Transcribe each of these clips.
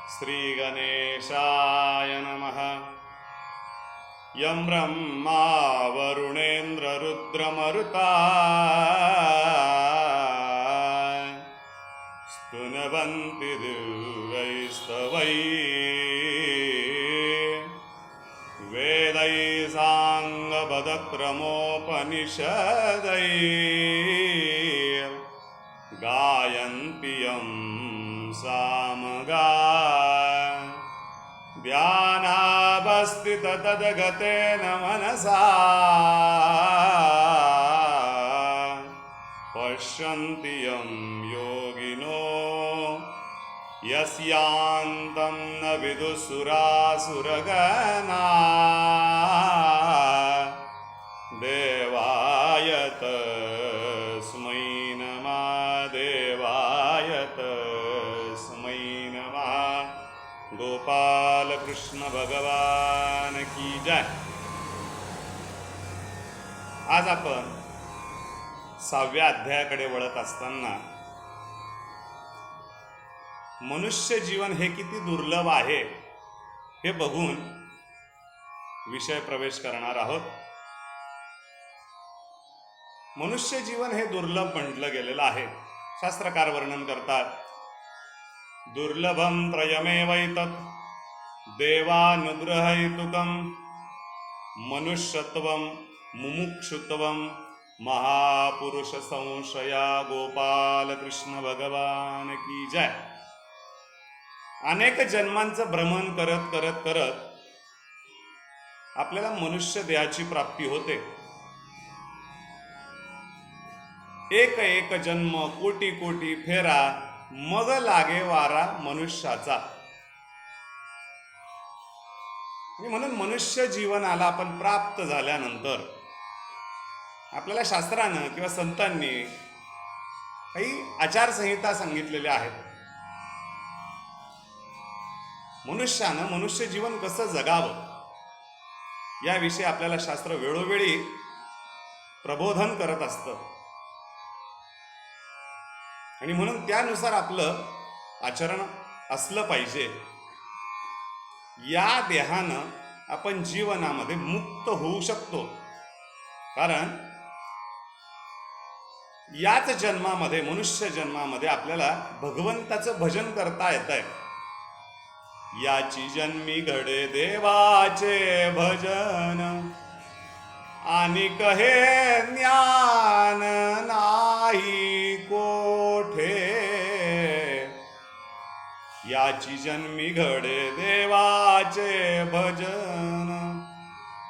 श्रीगणेशाय नमः। यं ब्रह्मा वरुणेन्द्ररुद्रमरुता स्तुनवन्ति दिव्यैस्तवैः वेदैः साङ्गपदक्रमोपनिषदैः गायन्ति यं सामगाः ध्यानावस्थिततद्गतेन मनसा पश्यन्ति यं योगिनो यस्यान्तं न विदुसुरासुरगणाः। देवाय तस्मै नमः, देवाय तस्मै नमः। गोपाल कृष्ण भगवान की जय। आज आपण 6व्या अध्यायाकडे वळत असताना मनुष्य जीवन हे किती दुर्लभ आहे हे बघून विषय प्रवेश करणार आहोत। मनुष्य जीवन हे दुर्लभ म्हटलं गेलेलं आहे। शास्त्रकार वर्णन करतात, दुर्लभम त्रयमेवैतत् देवानुग्रहहेतुकं मनुष्यत्वं मुमुक्षुत्वं महापुरुष संशया। गोपाल कृष्ण भगवान की जय। अनेक जन्मांचं भ्रमण करत करत करत आपल्याला मनुष्य देहाची प्राप्ती होते। एक एक जन्म, कोटी कोटी फेरा, मग लागे वारा मनुष्याचा। म्हणून मनुष्य जीवनाला आपण प्राप्त झाल्यानंतर आपल्याला शास्त्रानं किंवा संतांनी काही आचारसंहिता सांगितलेल्या आहेत। मनुष्यानं मनुष्य जीवन कसं जगावं याविषयी आपल्याला शास्त्र वेळोवेळी प्रबोधन करत असतं आणि म्हणून त्यानुसार आपलं आचरण असलं पाहिजे। या देहानं आपण जीवनामध्ये मुक्त होऊ शकतो, कारण याच जन्मामध्ये, मनुष्य जन्मामध्ये आपल्याला भगवंताचं भजन करता येतंय। याची जन्मी घडे देवाचे भजन, आणि कहे ज्ञान नाही कोठे। याची जन्मी घडे देवाचे भजन।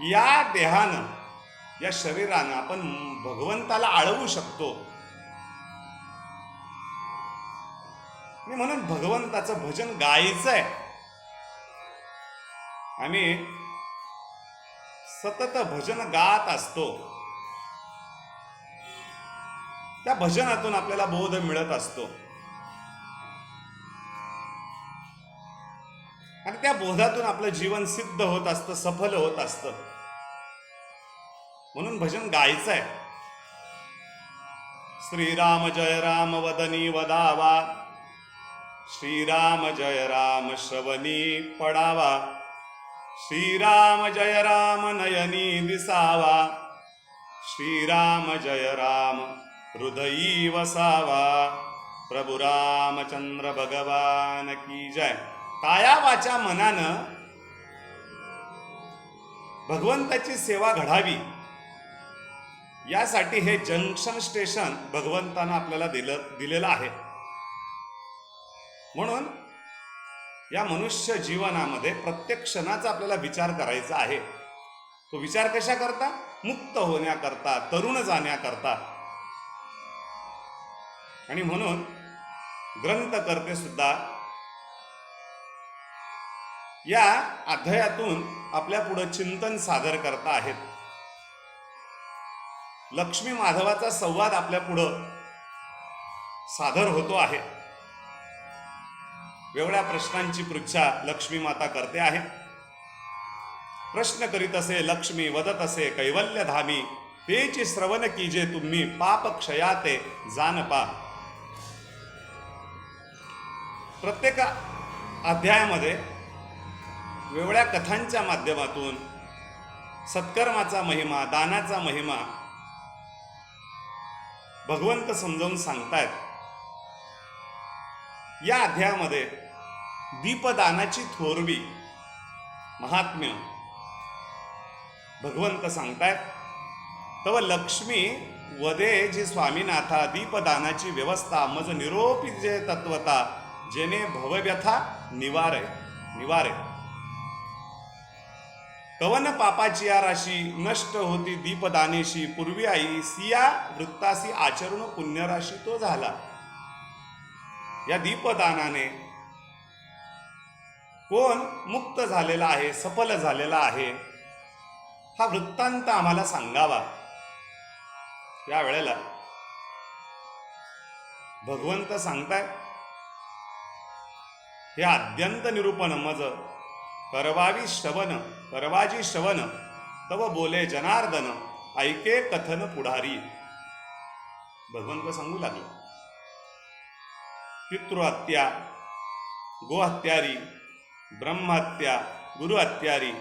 या देहानं, या शरीरानं आपण भगवंताला आळवू शकतो। म्हणून भगवंताचं भजन गायचंय। आम्ही सतत भजन गात असतो, त्या भजनातून आपल्याला बोध मिळत असतो आणि त्या बोधातून आपलं जीवन सिद्ध होत असतं, सफल होत असतं। म्हणून भजन गायचं आहे। श्रीराम जय राम वदनी वदावा, श्रीराम जय राम श्रवणी पडावा, श्रीराम जय राम नयनी दिसावा, श्रीराम जय राम हृदयी वसावा। प्रभु रामचंद्र भगवान की जय। काया वाचा मनानं भगवंताची सेवा घडावी यासाठी हे जंक्शन स्टेशन भगवंतानं आपल्याला दिलेलं आहे। म्हणून या मनुष्य जीवनामध्ये प्रत्येक क्षणाचा आपल्याला विचार करायचा आहे। तो विचार कशा करता? मुक्त होण्याकरता, तरुण जाण्याकरता। आणि म्हणून ग्रंथकर्ते सुद्धा या अध्यायातून आपल्या पुढे चिंतन सादर करता आहेत। लक्ष्मी माधवाचा संवाद आपल्या पुढं सादर होतो आहे। वेगळ्या प्रश्नांची पृच्छा लक्ष्मी माता करते आहे। प्रश्न करीत असे लक्ष्मी, वदत असे कैवल्य धामी, तेची श्रवण कीजे तुम्ही, पाप क्षयाते जानपा। प्रत्येक अध्यायामध्ये वेगळ्या कथांच्या माध्यमातून सत्कर्माचा महिमा, दानाचा महिमा भगवंत समजावून सांगतायत. या अध्यायामध्ये दीपदानाची थोरवी महात्म्य भगवंत सांगतायत. तव लक्ष्मी वदे जे स्वामीनाथा, दीपदानाची व्यवस्था मज निरोपी जे तत्वता, जेने भवव्यथा निवारे. कवन पापाची या राशी नष्ट होती दीपदानेशी, पूर्वी आई सिया वृत्तासी आचरण पुण्यराशी तो झाला. या दीपदानाने कोण मुक्त झालेला आहे, सफल झालेला आहे, हा वृत्तांत आम्हाला सांगावा. या वेळेला भगवंत सांगताय, हे आद्यंत निरूपण मज करवाजी श्रवण तव बोले जनार्दन, ऐके कथन पुढारी. भगवंत सांगू लागले, पितृहत्या, गोहत्यारी, ब्रह्महत्या, गुरुहत्यारी,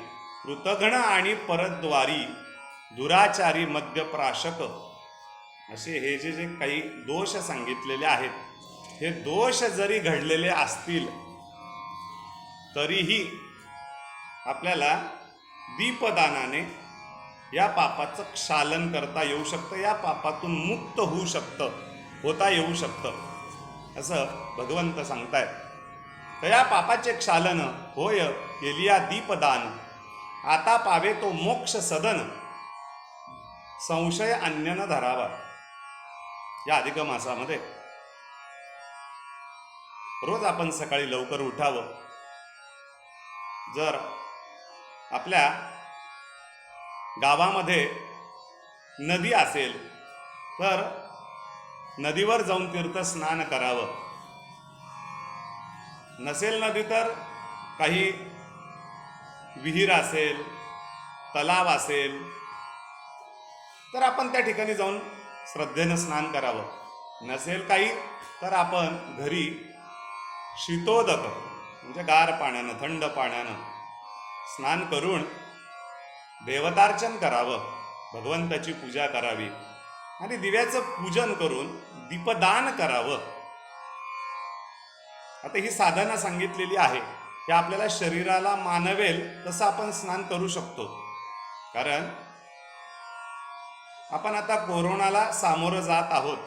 कृतघ्न आणि परद्वारी, दुराचारी, मद्यप्राशक, असे हे जे काही दोष सांगितलेले आहेत, हे दोष जरी घडलेले असतील तरीही आपल्याला दीपदानाने या पापाचं क्षालन करता येऊ शकतं, या पापातून मुक्त होता येऊ शकतं, असं भगवंत सांगतायत. तर या पापाचे क्षालन होय केलिया दीपदान, आता पावे तो मोक्ष सदन, संशय अन्य न धरावा. या अधिक मासामध्ये रोज आपण सकाळी लवकर उठावं. जर आपल्या गावामध्ये नदी असेल तर नदीवर जाऊन तीर्थस्नान करावं. नसेल नदी तर काही विहीर असेल, तलाव असेल तर आपण त्या ठिकाणी जाऊन श्रद्धेनं स्नान करावं. नसेल काही तर आपण घरी शीतोदक म्हणजे गार पाण्यानं, थंड पाण्यानं स्नान करून देवतार्चन करावं, भगवंताची पूजा करावी आणि दिव्याचं पूजन करून दीपदान करावं. आता ही साधना सांगितलेली आहे, हे आपल्याला शरीराला मानवेल तसं आपण स्नान करू शकतो. कारण आपण आता कोरोनाला सामोरं जात आहोत.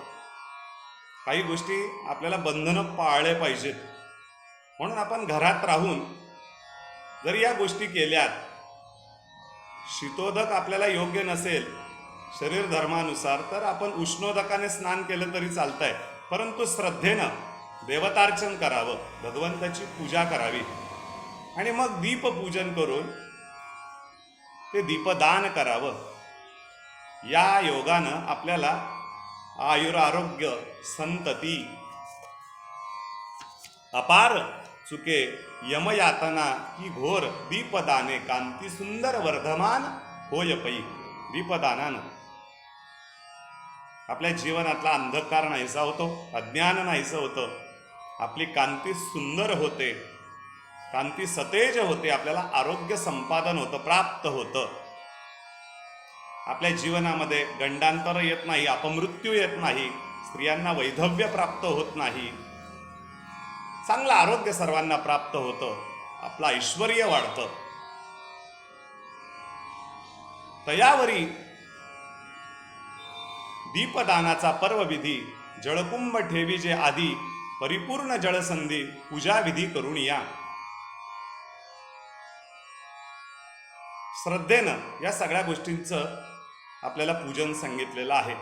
काही गोष्टी आपल्याला बंधनं पाळले पाहिजेत, म्हणून आपण घरात राहून जर या गोष्टी केल्यात, शीतोदक आपल्याला योग्य नसेल शरीर धर्मानुसार तर आपण उष्णोदकाने स्नान केलं तरी चालतंय, परंतु श्रद्धेनं देवतार्चन करावं, भगवंताची पूजा करावी आणि मग दीपपूजन करून ते दीपदान करावं. या योगानं आपल्याला आयुरारोग्य, संतती, अपार चुके, यमयातना की घोर, दीपदाने कांती सुंदर वर्धमान होय पै. दीपदानानं आपल्या जीवनातला अंधकार नाहीसा होतो, अज्ञान नाहीसं होतं, आपली कांती सुंदर होते, कांती सतेज होते, आपल्याला आरोग्य संपादन होतं, प्राप्त होतं. आपल्या जीवनामध्ये गंडांतर येत नाही, अपमृत्यू येत नाही, स्त्रियांना वैधव्य प्राप्त होत नाही, चांगलं आरोग्य सर्वांना प्राप्त होतं, आपलं ऐश्वर्य वाढतं. तयावरी दीपदानाचा पर्वविधी, जळकुंभ ठेवी जे आधी, परिपूर्ण जळसंधी, पूजाविधी करून या. श्रद्धेनं या सगळ्या गोष्टींचं आपल्याला पूजन सांगितलेलं आहे.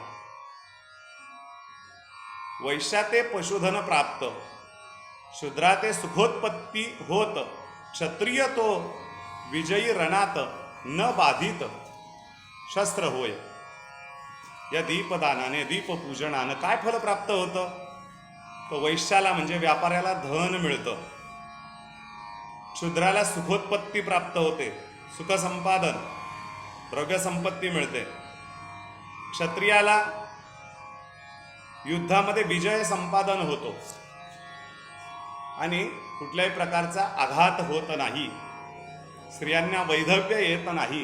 वैश्याते पशुधन प्राप्त, शूद्राते सुखोत्पत्ती होत, क्षत्रिय तो विजयी रणात न बाधित शस्त्र होय. या दीपदानाने, दीपपूजनानं काय फल प्राप्त होतं? तो वैश्याला म्हणजे व्यापाऱ्याला धन मिळतं, शूद्राला सुखोत्पत्ती प्राप्त होते, सुखसंपादन, द्रव्यसंपत्ती मिळते, क्षत्रियाला युद्धामध्ये विजय संपादन होतो आणि कुठल्याही प्रकारचा आघात होत नाही, स्त्रियांना वैधव्य येत नाही.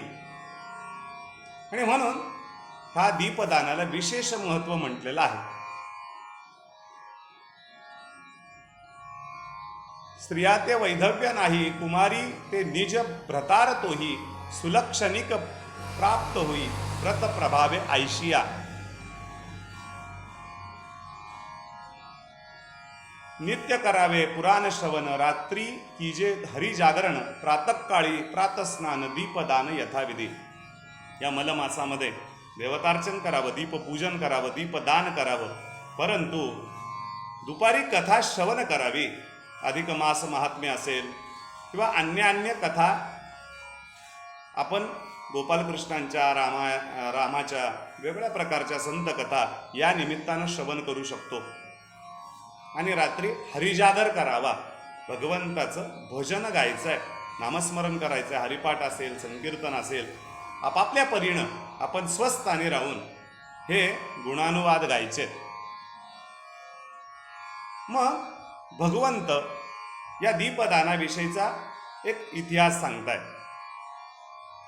आणि म्हणून हा दीपदानाला विशेष महत्त्व म्हटलेलं आहे. स्त्रिया ते वैधव्य नाही, कुमारी ते निज भ्रतार तोही, सुलक्षणिक प्राप्त होई व्रत प्रभावे ऐशिया. नित्य करावे पुराण श्रवण, रात्री कीजे हरी जागरण, प्रातःकाळी प्रातस्नान दीपदान यथाविधी. या मलमासामध्ये देवतार्चन करावं, दीपपूजन करावं, दीपदान करावं, परंतु दुपारी कथा श्रवण करावी. अधिक मास महात्म्य असेल किंवा अन्य कथा आपण गोपालकृष्णांच्या रामाच्या वेगळ्या प्रकारच्या संत कथा या निमित्तानं श्रवण करू शकतो. आणि रात्री हरिजागर करावा, भगवंताचं भजन गायचं आहे, नामस्मरण करायचं आहे, हरिपाठ असेल, संकीर्तन असेल, आपापल्या परीनं आपण स्वस्थानी राहून हे गुणानुवाद गायचे. मग भगवंत या दीपदानाविषयीचा एक इतिहास सांगतायत,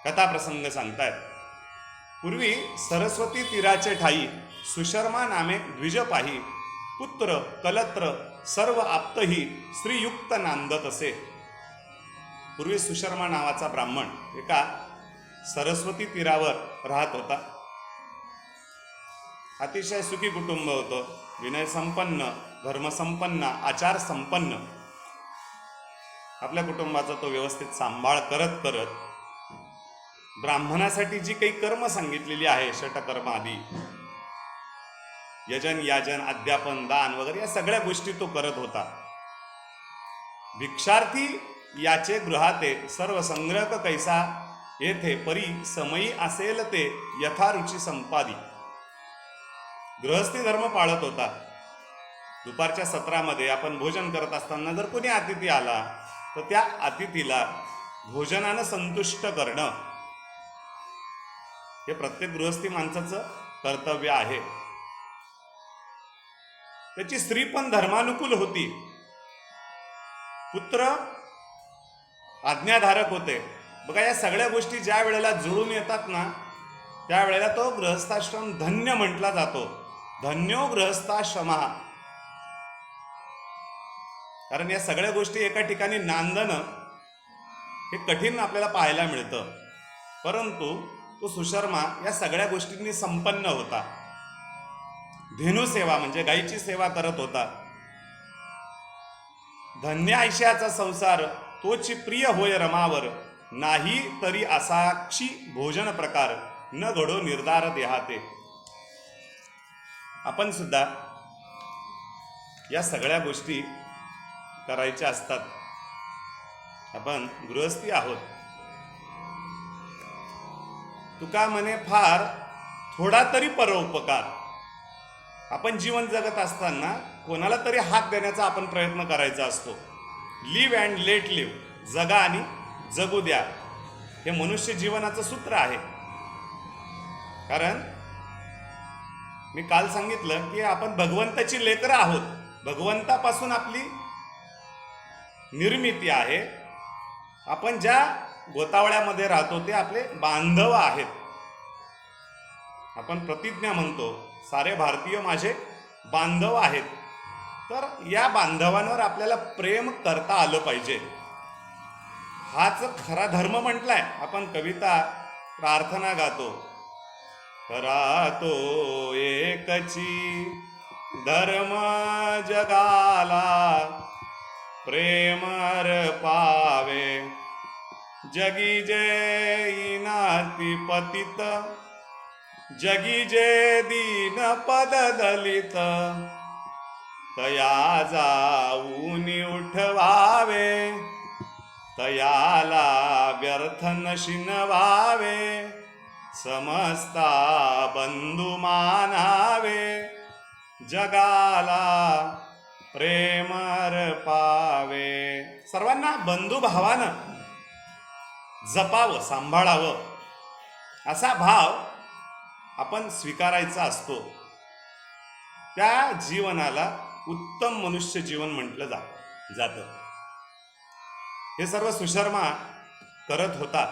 कथाप्रसंग सांगतायत. पूर्वी सरस्वती तीराचे ठाई सुशर्मा नामे द्विज पाही, पुत्र कलत्र सर्व आप्तही स्त्रीयुक्त नांदत असे. पूर्वी सुशर्मा नावाचा ब्राह्मण एका सरस्वती तीरावर राहत होता. अतिशय सुखी कुटुंब होतं, विनय संपन्न, धर्मसंपन्न, आचार संपन्न. आपल्या कुटुंबाचा तो व्यवस्थित सांभाळ करत करत ब्राह्मणासाठी जी काही कर्म सांगितलेली आहे, षटकर्म आदी, यजन याजन अध्यापन दान वगैरे या सगळ्या गोष्टी तो करत होता. भिक्षार्थी याचे गृहाते सर्व संग्रह कैसा येथे परी समयी असेल ते यथारुची संपादी. गृहस्थी धर्म पाळत होता. दुपारच्या सत्रामध्ये आपण भोजन करत असताना जर कोणी अतिथी आला तर त्या अतिथीला भोजनानं संतुष्ट करणं हे प्रत्येक गृहस्थी माणसाचं कर्तव्य आहे. त्याची स्त्री पण धर्मानुकूल होती, पुत्र आज्ञाधारक होते. बघा, या सगळ्या गोष्टी ज्या वेळेला जुळून येतात ना, त्यावेळेला तो गृहस्थाश्रम धन्य म्हटला जातो. धन्यो गृहस्थाश्रम. कारण या सगळ्या गोष्टी एका ठिकाणी नांदणं हे कठीण आपल्याला पाहायला मिळतं, परंतु तो सुशर्मा या सगळ्या गोष्टींनी संपन्न होता. धेनुसेवा म्हणजे गायीची सेवा करत होता. धन्य आयष्याचा संसार तोची प्रिय होय रमावर, नाही तरी असाक्षी भोजन प्रकार न घडो निर्धार देहाते. आपण सुद्धा या सगळ्या गोष्टी करायच्या असतात. आपण गृहस्थी आहोत. तुका म्हणे फार थोडा तरी परोपकार. आपण जीवन जगत असताना कोणाला तरी हात देण्याचा आपण प्रयत्न करायचा असतो. लिव्ह अँड लेट लिव्ह, जगा आणि जगू द्या, हे मनुष्य जीवनाचं सूत्र आहे. कारण मी काल सांगितलं की आपण भगवंताची लेकरं आहोत. भगवंतापासून आपली निर्मिती आहे. आपण ज्या गोतावळ्यामध्ये राहतो ते आपले बांधव आहेत. आपण प्रतिज्ञा म्हणतो, सारे भारतीय माझे बांधव आहेत. तर या बांधवांवर आपल्याला प्रेम करता आलं पाहिजे. हाच खरा धर्म म्हटलाय. आपण कविता प्रार्थना गातो, करा तो एकची धर्म जगाला, प्रेमर पावे जगी जे इनाती पतित, जगी जे दीन पद दलित, तया जाऊन उठवावे, तयाला व्यर्थ नशिनवावे, समस्ता बंधू मानावे, जगाला प्रेमर पावे. सर्वांना बंधुभावानं जपावं, सांभाळावं, असा भाव आपण स्वीकारायचा असतो. त्या जीवनाला उत्तम मनुष्य जीवन म्हटलं जातं. जातं. हे सर्व सुशर्मा करत होता.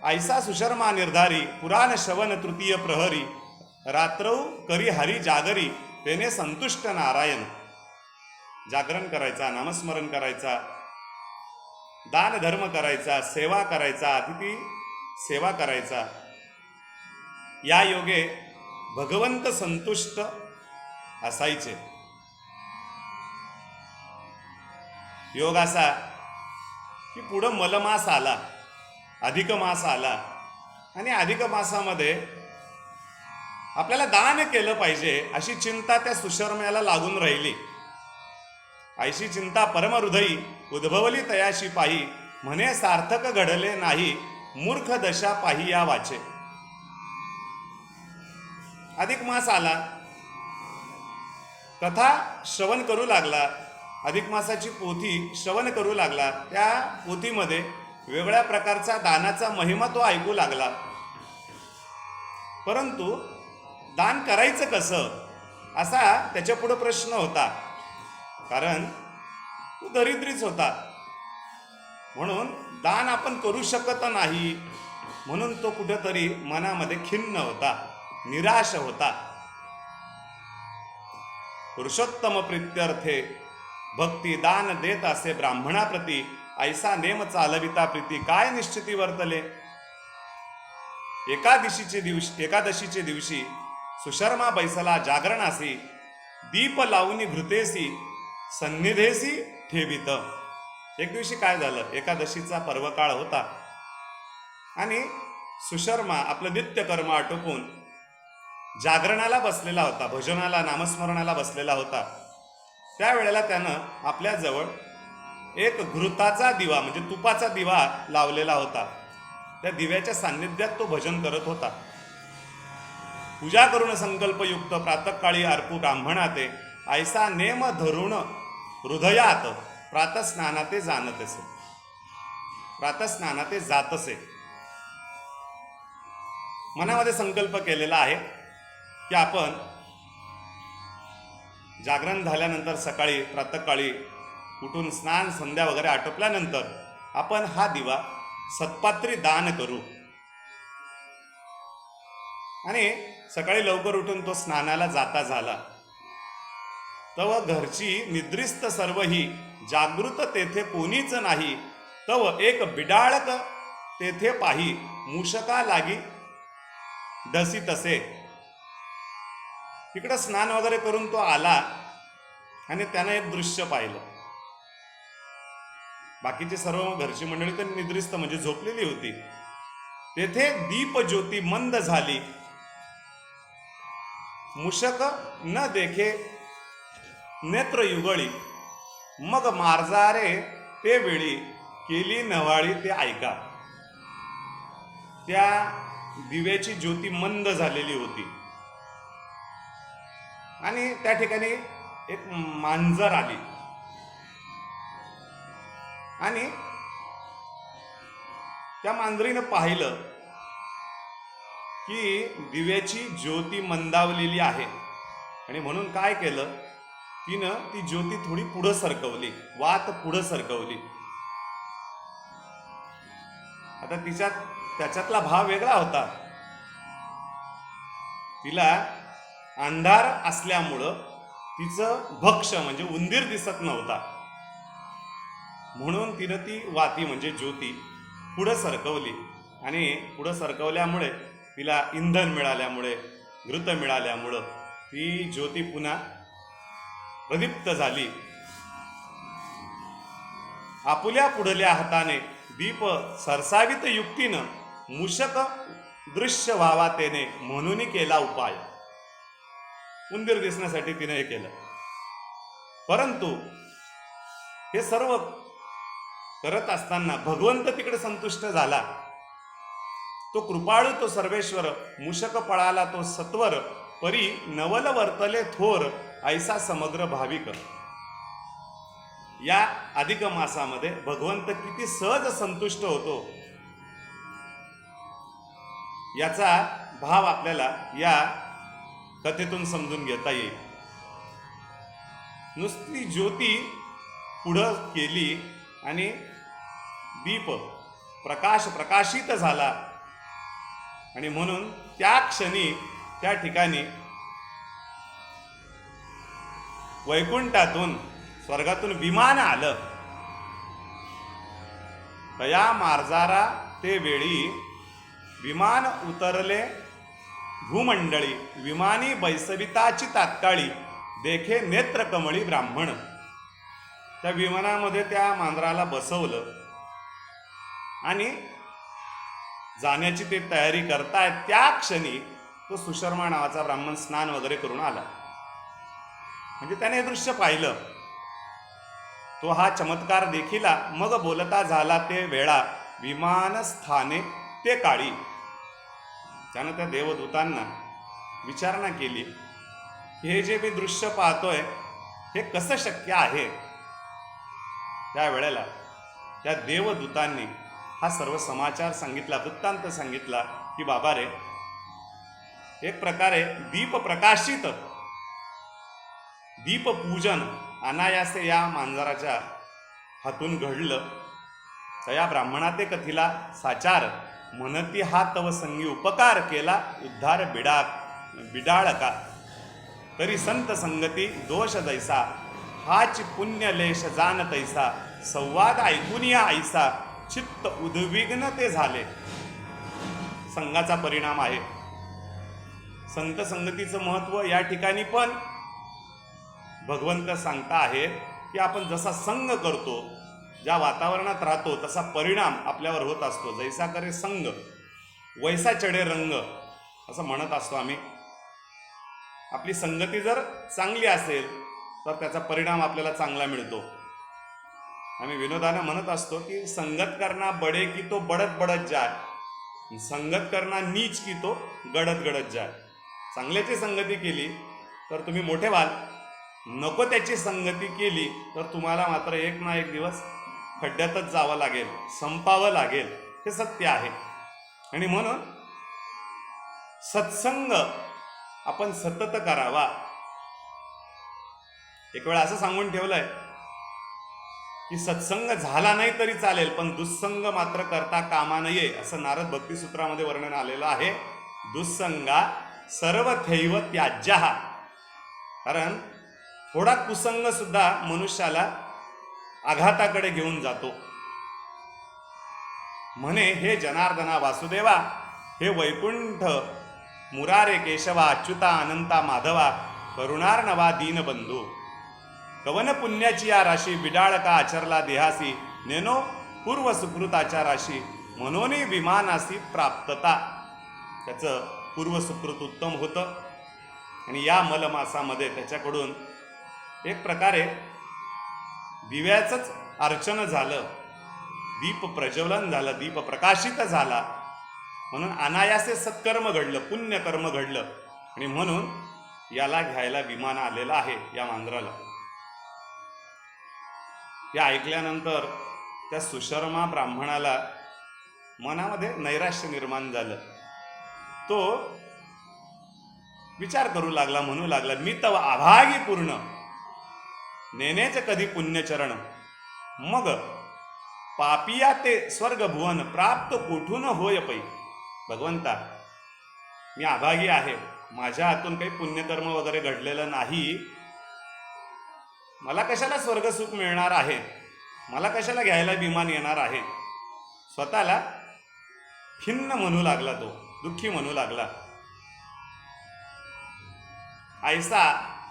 ऐसा सुशर्मा निर्धारी पुराण श्रवण तृतीय प्रहरी रात्रौ करी हरी जागरी तेने संतुष्ट नारायण. जागरण करायचा, नामस्मरण करायचा, दान धर्म करायचा, सेवा करायचा, अतिथी सेवा करायचा. या योगे भगवंत संतुष्ट असायचे. योग असा की पुढं मलमास आला, अधिक मास आला आणि अधिक मासामध्ये आपल्याला दान केलं पाहिजे अशी चिंता त्या सुशर्म्याला लागून राहिली. ऐशी चिंता परमहृदयी उद्भवली तयाशी पाही म्हणे सार्थक घडले नाही मूर्ख दशा पाही या वाचे. अधिक मास आला, कथा श्रवण करू लागला, अधिक मासाची पोथी श्रवण करू लागला. त्या पोथीमध्ये वेगळ्या प्रकारचा दानाचा महिमा तो ऐकू लागला. परंतु दान करायचं कसं असा त्याच्या पुढे प्रश्न होता. कारण तो दरिद्रीच होता, म्हणून दान आपण करू शकत नाही म्हणून तो कुठेतरी मनामध्ये खिन्न होता, निराश होता. पुरुषोत्तम प्रीत्यर्थे भक्ती दान देत असे ब्राह्मणाप्रती ऐसा नेम चालविता प्रीती काय निश्चिती वर्तले. एकादशीचे दिवशी सुशर्मा बैसला जागरणासी दीप लावणी घृतेसी सन्निधेसी ठेवित. एक दिवशी काय झालं, एकादशीचा पर्वकाळ होता आणि सुशर्मा आपलं नित्यकर्म आटोपून जागरणाला बसलेला होता, भजनाला नामस्मरणाला बसलेला होता. त्यावेळेला त्यानं आपल्याजवळ एक घृताचा दिवा म्हणजे तुपाचा दिवा लावलेला होता. त्या दिव्याच्या सान्निध्यात तो भजन करत होता. पूजा करून संकल्पयुक्त प्रातःकाळी अर्पू ब्राह्मणाते ऐसा नेम धरुण हृदयात प्रातस्नानाते जाणतसे. प्रातस्नानाते जातसे. मनामध्ये संकल्प केलेला आहे की आपण जागरण झाल्यानंतर सकाळी प्रातःकाळी उठून स्नान संध्या वगैरे आटोपल्यानंतर आपण हा दिवा सत्पात्री दान करू. आणि सकाळी लवकर उठून तो स्नानाला जाता झाला. तव घरची निद्रिस्त सर्वही जागृत तेथे कोणीच नाही. तव एक बिडाळक तेथे पाही मूषका लागी डसी तसे. तिकडं स्नान वगैरे करून तो आला आणि त्यानं एक दृश्य पाहिलं. बाकीची सर्व घरची मंडळी तर निद्रिस्त म्हणजे झोपलेली होती. तेथे दीप ज्योती मंद झाली. मूषक न देखे नेत्र युगळी मग मार्जारे ते वेळी केली नवाळी ते ऐका. त्या दिव्याची ज्योती मंद झालेली होती आणि त्या ठिकाणी एक मांजर आली आणि त्या मांजरीनं पाहिलं की दिव्याची ज्योती मंदावलेली आहे आणि म्हणून काय केलं, तिनं ती ज्योती थोडी पुढं सरकवली, वात पुढं सरकवली. आता त्याच्यातला भाव वेगळा होता. तिला अंधार असल्यामुळं तिचं भक्ष म्हणजे उंदीर दिसत नव्हता, म्हणून तिनं ती वाती म्हणजे ज्योती पुढं सरकवली. आणि पुढं सरकवल्यामुळे तिला इंधन मिळाल्यामुळे, घृत मिळाल्यामुळं ती ज्योती पुन्हा प्रदीप्त झाली. आपुल्या पुढल्या हाताने दीप सरसावित युक्तीनं मूषक दृश्य व्हावा तेने म्हणून केला उपाय. उंदीर दिसण्यासाठी तिने हे केलं. परंतु हे सर्व करत असताना भगवंत तिकडे संतुष्ट झाला. तो कृपाळू तो सर्वेश्वर मूषक पळाला तो सत्वर परी नवल वर्तले थोर ऐसा समग्र भाविक. या अधिक मासामध्ये भगवंत किती सहज संतुष्ट होतो याचा भाव आपल्याला या कथेतून समजून घेता येईल. नुसती ज्योती पुढं केली आणि दीप प्रकाश प्रकाशित झाला. आणि म्हणून त्या क्षणी त्या ठिकाणी वैकुंठातून स्वर्गातून विमान आलं. तया मार्जारा ते वेळी विमान उतरले भूमंडळी, विमानी बैसविताची तात्काळी, देखे नेत्र कमळी ब्राह्मण. त्या विमानामध्ये त्या मांजराला बसवलं आणि जाण्याची ते तयारी करतायत त्या क्षणी तो सुशर्मा नावाचा ब्राह्मण स्नान वगैरे करून आला. म्हणजे त्याने हे दृश्य पाहिलं. तो हा चमत्कार देखिला. मग बोलता झाला ते वेळा, विमान स्थाने ते काळी. त्यानं त्या देवदूतांना विचारणा केली की हे जे मी दृश्य पाहतोय हे कसं शक्य आहे. त्या वेळेला त्या देवदूतांनी हा सर्व समाचार सांगितला, वृत्तांत सांगितला की बाबा रे, एक प्रकारे दीप प्रकाशित दीपपूजन अनायासे या मांजराच्या हातून घडलं. तया ब्राह्मणा ते कथिला साचार, म्हणती हा तव संगी उपकार केला, उद्धार बिडाळका. तरी संत संगती दोष दैसा, हाच पुण्यलेश जाण तैसा. संवाद ऐकून या ऐसा, चित्त उद्विग्न ते झाले. संघाचा परिणाम आहे. संत संगतीचं महत्व या ठिकाणी पण भगवंत सांगता आहेत की आपण जसा संग करतो, ज्या वातावरणात राहतो, तसा परिणाम आपल्यावर होत असतो. जैसा करे संग वैसा चढे रंग, असं म्हणत असतो आम्ही. आपली संगती जर चांगली असेल तर त्याचा परिणाम आपल्याला चांगला मिळतो. आम्ही विनोदानं म्हणत असतो की संगत करना बडे की तो बडत बडत जाय, संगत करना नीच की तो गडत गडत जाय. चांगल्याची संगती केली तर तुम्ही मोठे व्हाल, नको त्याची संगती केली तर तुम्हाला मात्र एक ना एक दिवस खड्ड्यातच जावं लागेल, संपावं लागेल. हे सत्य आहे. आणि म्हणून सत्संग आपण सतत करावा. एक वेळा असं सांगून ठेवलंय की सत्संग झाला नाही तरी चालेल, पण दुस्संग मात्र करता कामा नये, असं नारद भक्तिसूत्रामध्ये वर्णन आलेलं आहे. दुस्संगा सर्वथैव त्याज्यः. कारण थोडा कुसंग सुद्धा मनुष्याला आघाताकडे घेऊन जातो. म्हणे हे जनार्दना वासुदेवा, हे वैकुंठ मुरारे केशवा, अच्युता अनंता माधवा, करुणार्णवा दीनबंधू. कवन पुण्याची या राशी, बिडाळका आचरला देहासी, नेनो पूर्व सुकृताच्या राशी, मनोनी विमानासी प्राप्तता. त्याचं पूर्व सुकृत उत्तम होतं आणि या मलमासामध्ये त्याच्याकडून एक प्रकारे दिव्याचंच अर्चन झालं, दीप प्रज्वलन झालं, दीप प्रकाशित झाला. म्हणून अनायासे सत्कर्म घडलं, पुण्यकर्म घडलं. आणि म्हणून याला घ्यायला विमान आलेलं आहे या मांजराला. हे ऐकल्यानंतर त्या सुशर्मा ब्राह्मणाला मनामध्ये नैराश्य निर्माण झालं. तो विचार करू लागला, म्हणू लागला, मी तव अभागी पूर्ण, नेनेच कधी पुण्यचरण, मग पापिया ते स्वर्ग भुवन, प्राप्त कोठून होय पै. भगवंता, मी अभागी आहे, माझ्या हातून काही पुण्यकर्म वगैरे घडलेलं नाही, मला कशाला स्वर्गसुख मिळणार आहे, मला कशाला घ्यायला विमान येणार आहे. स्वतःला खिन्न म्हणू लागला, तो दुःखी म्हणू लागला. ऐसा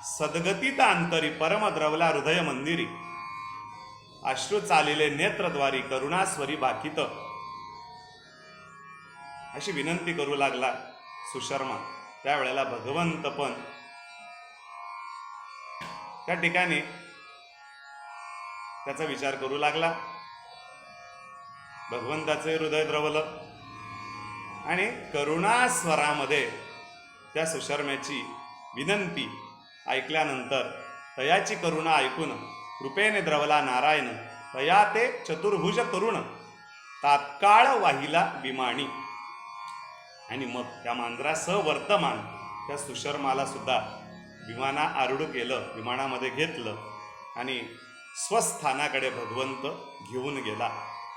सद्गतीत अंतरी, परम द्रवला हृदय मंदिरी, अश्रू चालिले नेत्रद्वारी, करुणास्वरी बाकीत. अशी विनंती करू लागला सुशर्मा. त्यावेळेला भगवंत पण त्या ठिकाणी त्याचा विचार करू लागला. भगवंताचे हृदय द्रवलं आणि करुणास्वरामध्ये त्या सुशर्म्याची विनंती ऐकल्यानंतर तयाची करुणा ऐकून कृपेने द्रवला नारायण, तया ते चतुर्भुज करुण, तात्काळ वाहिला विमानी. आणि मग त्या मांजरासह वर्तमान त्या सुशर्माला सुद्धा विमाना आरूढ केलं, विमानामध्ये घेतलं आणि स्वस्थानाकडे भगवंत घेऊन गेला.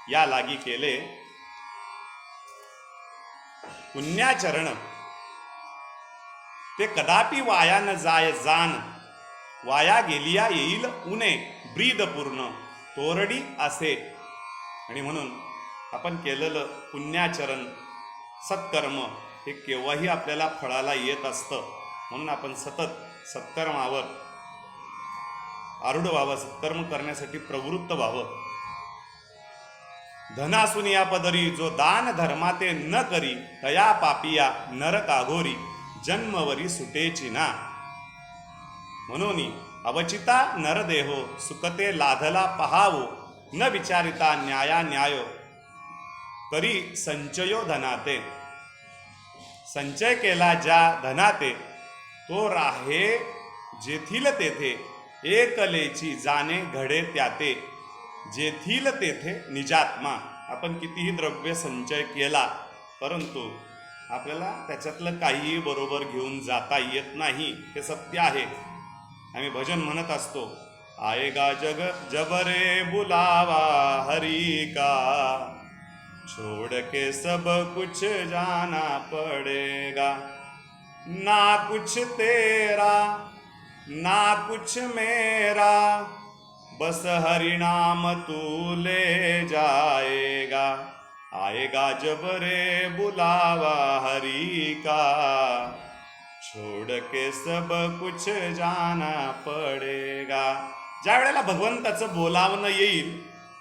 या लागी केले पुण्याचरण, ते कदापि वाया न जाय जान, वाया गेलिया येईल उने ब्रीद पूर्ण तोरडी असे. आणि म्हणून आपण केलेलं पुण्याचरण सत्कर्म हे केव्हाही आपल्याला फळाला येत असतं. म्हणून आपण सतत सत्कर्मावर आरूढ व्हावं, सत्कर्म करण्यासाठी प्रवृत्त व्हावं. धनासून या पदरी जो दान धर्माते न करी, तया पापिया नरकाघोरी जन्मवरी सुटेची ना. म्हणून अवचिता नरदेहो सुकते लाधला पहावो, न विचारिता न्याया न्यायो करी संचयो धनाते. संचय केला ज्या धनाते, तो राहे जेथील तेथे, एकलेची जाणे घडे त्याते, जेथील तेथे निजात्मा. आपण कितीही द्रव्य संचय केला, परंतु आपल्याला त्याच्यातलं काहीही बरोबर घेऊन जाता येत नाही, हे सत्य आहे. आम्ही भजन म्हणत असतो, आएगा जग जबरे बुलावा हरी का, छोड़ के सब कुछ जाना पड़ेगा, ना कुछ तेरा ना कुछ मेरा, बस हरि नाम तू ले जाएगा. आएगा जब रे बुलावा हरि का, छोड़ के सब कुछ जाना पड़ेगा. ज्या वेळेला भगवंताचं बोलावणं येईल,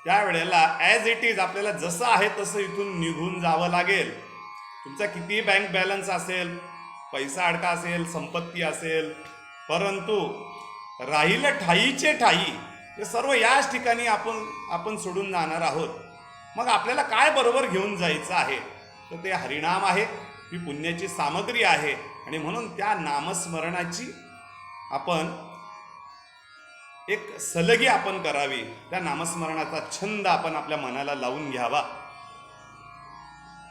त्यावेळेला ॲज इट इज आपल्याला जसं आहे तसं इथून निघून जावं लागेल. तुमचा कितीही बँक बॅलन्स असेल, पैसा अडका असेल, संपत्ती असेल, परंतु राहिलं ठाईचे ठाई, हे सर्व याच ठिकाणी आपण सोडून जाणार आहोत. मग आपल्याला काय बरोबर घेऊन जायचं आहे, तर ते हरिनाम आहे, ही पुण्याची सामग्री आहे. आणि म्हणून त्या नामस्मरणाची आपण एक सलगी आपण करावी, त्या नामस्मरणाचा छंद आपण आपल्या मनाला लावून घ्यावा,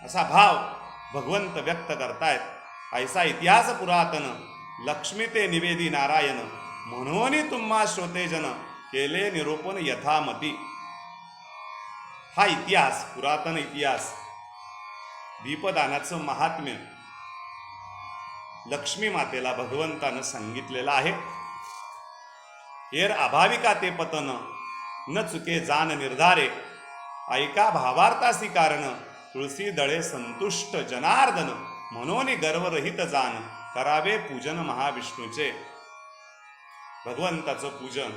असा भाव भगवंत व्यक्त करतायत. ऐसा इतिहास पुरातन, लक्ष्मी ते निवेदी नारायण, म्हणून तुम्हा श्रोतेजन केले निरूपण यथामती. हा इतिहास, पुरातन इतिहास, दीपदानाचं महात्म्य लक्ष्मी मातेला भगवंतानं सांगितलेलं आहे. हेर अभाविका ते पतन, न चुके जान निर्धारे, ऐका भावार्थासी कारण, तुळसी दळे संतुष्ट जनार्दन, म्हणून गर्वरहित जान, करावे पूजन महाविष्णूचे. भगवंताचं पूजन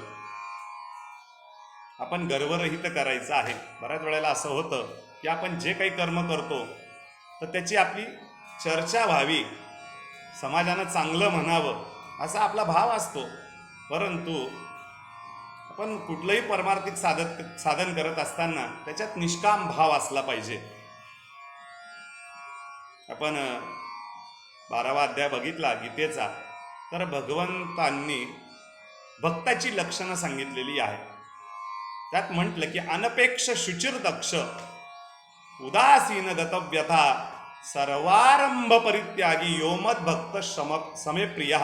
आपण गर्वरहित करायचं आहे. बऱ्याच वेळेला असं होतं की आपण जे काही कर्म करतो तर त्याची आपली चर्चा व्हावी, समाजानं चांगलं म्हणावं, असा आपला भाव असतो. परंतु आपण कुठलंही परमार्थिक साधन करत असताना त्याच्यात निष्काम भाव असला पाहिजे. आपण 12वा अध्याय बघितला गीतेचा, तर भगवंतांनी भक्ताची लक्षणं सांगितलेली आहे. त्यात म्हटलं की अनपेक्ष शुचिर दक्ष, उदासीन गतव्यथा, सर्वारंभ परित्यागी, योमद भक्त समे प्रिय.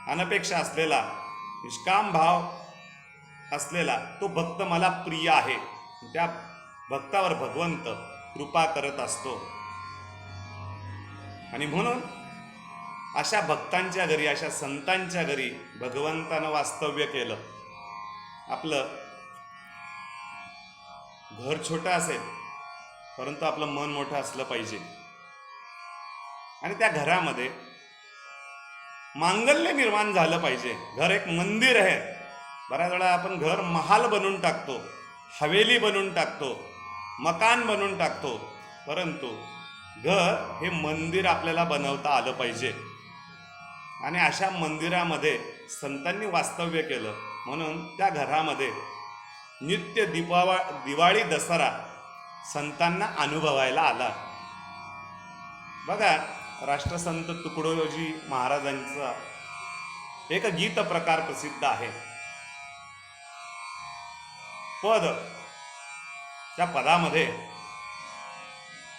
अनपेक्षा असलेला, निष्काम भाव असलेला तो भक्त मला प्रिय आहे. त्या भक्तावर भगवंत कृपा करत असतो. आणि म्हणून अशा भक्तांच्या घरी, अशा संतांच्या घरी भगवंतानं वास्तव्य केलं. आपलं घर छोटं असेल, परंतु आपलं मन मोठं असलं पाहिजे. आणि त्या घरामध्ये मांगल्य निर्माण झालं पाहिजे. घर एक मंदिर आहे. बऱ्याच वेळा आपण घर महाल बनवून टाकतो, हवेली बनवून टाकतो, मकान बनवून टाकतो, परंतु घर हे मंदिर आपल्याला बनवता आलं पाहिजे. आणि अशा मंदिरामध्ये संतांनी वास्तव्य केलं, म्हणून त्या घरामध्ये नित्य दिवाळी दसरा संतांना अनुभवायला आला. बघा, राष्ट्रसंत तुकडोजी महाराजांचा एक गीत प्रकार प्रसिद्ध आहे. पद, त्या पदामध्ये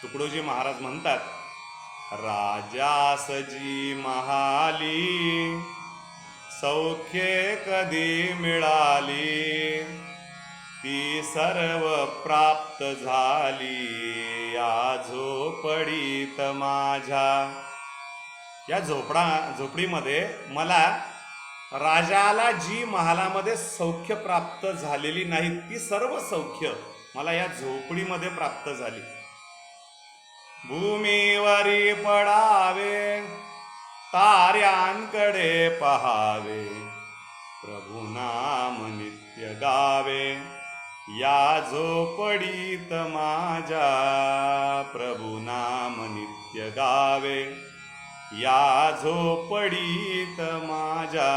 तुकडोजी महाराज म्हणतात, राजासजी महाली सौख्ये कधी मिळाली ती सर्व प्राप्त झाली या झोपडीत माझ्या. या झोपडीमध्ये मला राजाला जी महालामध्ये सौख्य प्राप्त झालेली नाही ती सर्व सौख्य मला या झोपडीमध्ये प्राप्त झाली. भूमीवरी पडावे ताऱ्यांकडे पहावे प्रभु नाम नित्य गावे या झोपडीत माझ्या. प्रभु नाम नित्य गावे या झोपडीत माझ्या.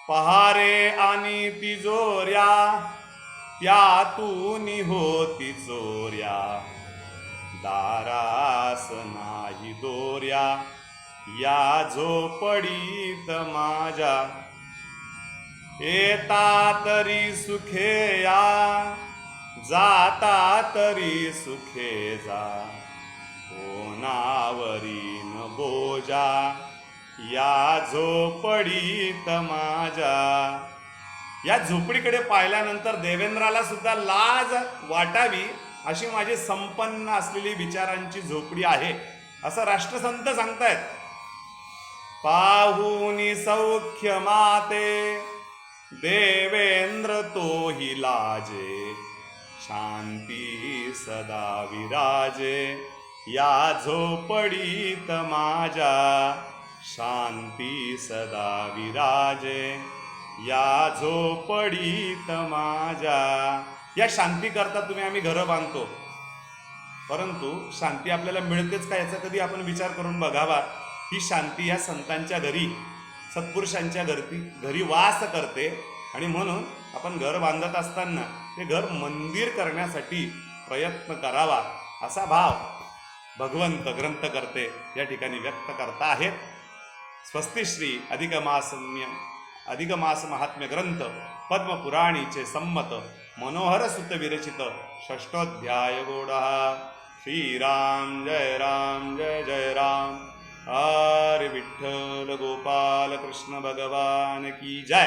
पहारे आणि तिजोऱ्या त्यातून होती चोऱ्या दारास नाही दोऱ्या या झोपडीत माझ्या. येता तरी सुखे या जाता तरी सुखे जा कोणावरीन बोजा या झोपडीत माझ्या. या झोपडीकडे पाहिल्यानंतर देवेंद्राला सुद्धा लाज वाटावी अशी माझी संपन्न असलेली विचारांची झोपडी आहे असं राष्ट्रसंत सांगतायत. पाहुनी सौख्य माते देवेंद्र तोही लाजे शांती सदा विराजे या झोपडीत माझ्या. शांती सदा विराजे या झोपडीत माझ्या. या शांती करता तुम्ही आम्ही घरं बांधतो परंतु शांती आपल्याला मिळतेच का याचा कधी आपण विचार करून बघावा. ही शांती या संतांच्या घरी सत्पुरुषांच्या घरी वास करते आणि म्हणून आपण घर बांधत असताना ते घर मंदिर करण्यासाठी प्रयत्न करावा असा भाव भगवंत ग्रंथ करते या ठिकाणी व्यक्त करता आहेत. स्वस्ति श्री अधिक मास महात्म्य ग्रंथ पद्मपुराणीचे संमत मनोहर सुत विरचित षष्ठोध्याय गोडा. श्रीराम जय राम जय जय राम. हरे विठ्ठल गोपाल कृष्ण भगवान की जय.